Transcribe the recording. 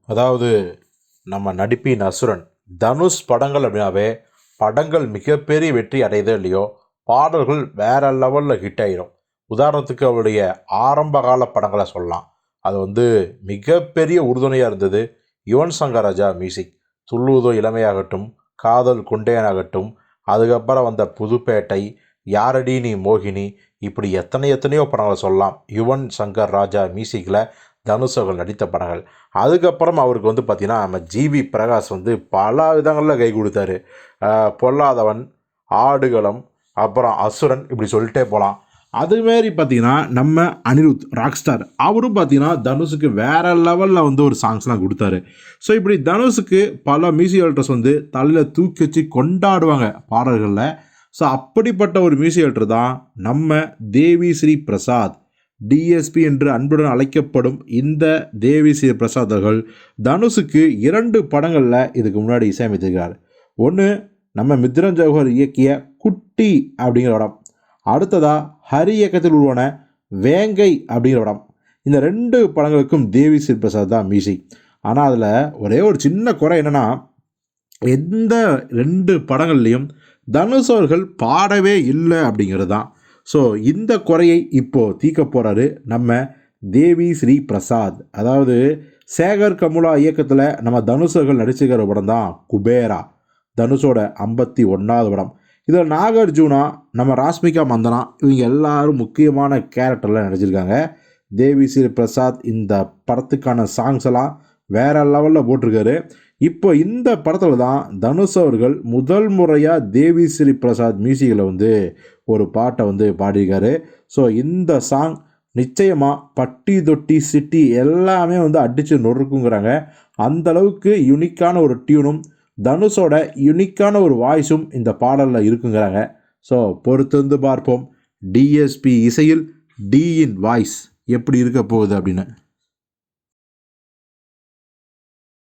அதாவது நம்ம நடிப்பின் அசுரன் தனுஷ் படங்கள் அப்படின்னாவே படங்கள் மிகப்பெரிய வெற்றி அடையதோ இல்லையோ, பாடல்கள் வேற லெவலில் ஹிட் ஆயிரும். உதாரணத்துக்கு அவருடைய ஆரம்ப கால படங்களை சொல்லலாம். அது மிகப்பெரிய உறுதுணையாக இருந்தது யுவன் சங்கர் ராஜா மியூசிக். துள்ளுவதோ இளமையாகட்டும், காதல் குண்டேனாகட்டும், அதுக்கப்புறம் வந்த புதுப்பேட்டை, யாரடி நீ மோகினி, இப்படி எத்தனையோ படங்களை சொல்லலாம். யுவன் சங்கர் ராஜா மியூசிக்கில் தனுஷ் அவர்கள் நடித்த படங்கள். அதுக்கப்புறம் அவருக்கு பார்த்திங்கன்னா நம்ம ஜிவி பிரகாஷ் பல விதங்களில் கை கொடுத்தாரு. பொல்லாதவன், ஆடுகளம், அப்புறம் அசுரன், இப்படி சொல்லிட்டே போகலாம். அதுமாரி பார்த்திங்கன்னா நம்ம அனிருத் ராக் ஸ்டார் அவரும் பார்த்திங்கன்னா தனுஷுக்கு வேறு லெவலில் ஒரு சாங்ஸ்லாம் கொடுத்தாரு. ஸோ இப்படி தனுஷுக்கு பல மியூசிக் டைரக்டர்ஸ் தலையில் தூக்கி வச்சு கொண்டாடுவாங்க பாடல்களில். ஸோ அப்படிப்பட்ட ஒரு மியூசிக் டைரக்டர் தான் நம்ம தேவி ஸ்ரீ பிரசாத், டிஎஸ்பி என்று அன்புடன் அழைக்கப்படும் இந்த தேவி ஸ்ரீ பிரசாத் அவர்கள் தனுஷுக்கு 2 படங்களில் இதுக்கு முன்னாடி இசையமைத்திருக்கிறார். ஒன்று நம்ம மித்ரன் ஜவஹர் இயக்கிய குட்டி அப்படிங்கிற படம், அடுத்ததாக ஹரி இயக்கத்தில் உருவான வேங்கை அப்படிங்கிற படம். இந்த 2 படங்களுக்கும் தேவி ஸ்ரீ பிரசாத் தான் மியூசிக். ஆனால் அதில் ஒரே ஒரு சின்ன குறை என்னென்னா, எந்த 2 படங்கள்லேயும் தனுஷ் அவர்கள் பாடவே இல்லை அப்படிங்கிறது தான். ஸோ இந்த குறையை இப்போது தீர்க்க போகிறாரு நம்ம தேவி ஸ்ரீ பிரசாத். அதாவது சேகர் கமுலா இயக்கத்தில் நம்ம தனுஷ் அவர்கள் நடிச்சுக்கிற படம் தான் குபேரா, தனுஷோட 51வது படம். இதில் நாகார்ஜுனா, நம்ம ராஷ்மிகா மந்தனா, இவங்க எல்லாரும் முக்கியமான கேரக்டரில் நடிச்சிருக்காங்க. தேவி ஸ்ரீ பிரசாத் இந்த படத்துக்கான சாங்ஸ் எல்லாம் வேறு லெவலில் போட்டிருக்காரு. இப்போ இந்த படத்தில் தான் தனுஷ் அவர்கள் முதல் முறையாக தேவி ஸ்ரீ பிரசாத் மியூசிக்கில் ஒரு பாட்டை பாடியிருக்காரு. ஸோ இந்த சாங் நிச்சயமாக பட்டி தொட்டி சிட்டி எல்லாமே அடித்து நொறுக்குங்கிறாங்க. அந்தளவுக்கு யுனிக்கான ஒரு டியூனும் தனுஷோட யுனிக்கான ஒரு வாய்ஸும் இந்த பாடலில் இருக்குங்கிறாங்க. ஸோ பொறுத்து பார்ப்போம் டிஎஸ்பி இசையில் டியின் வாய்ஸ் எப்படி இருக்க போகுது அப்படின்னு.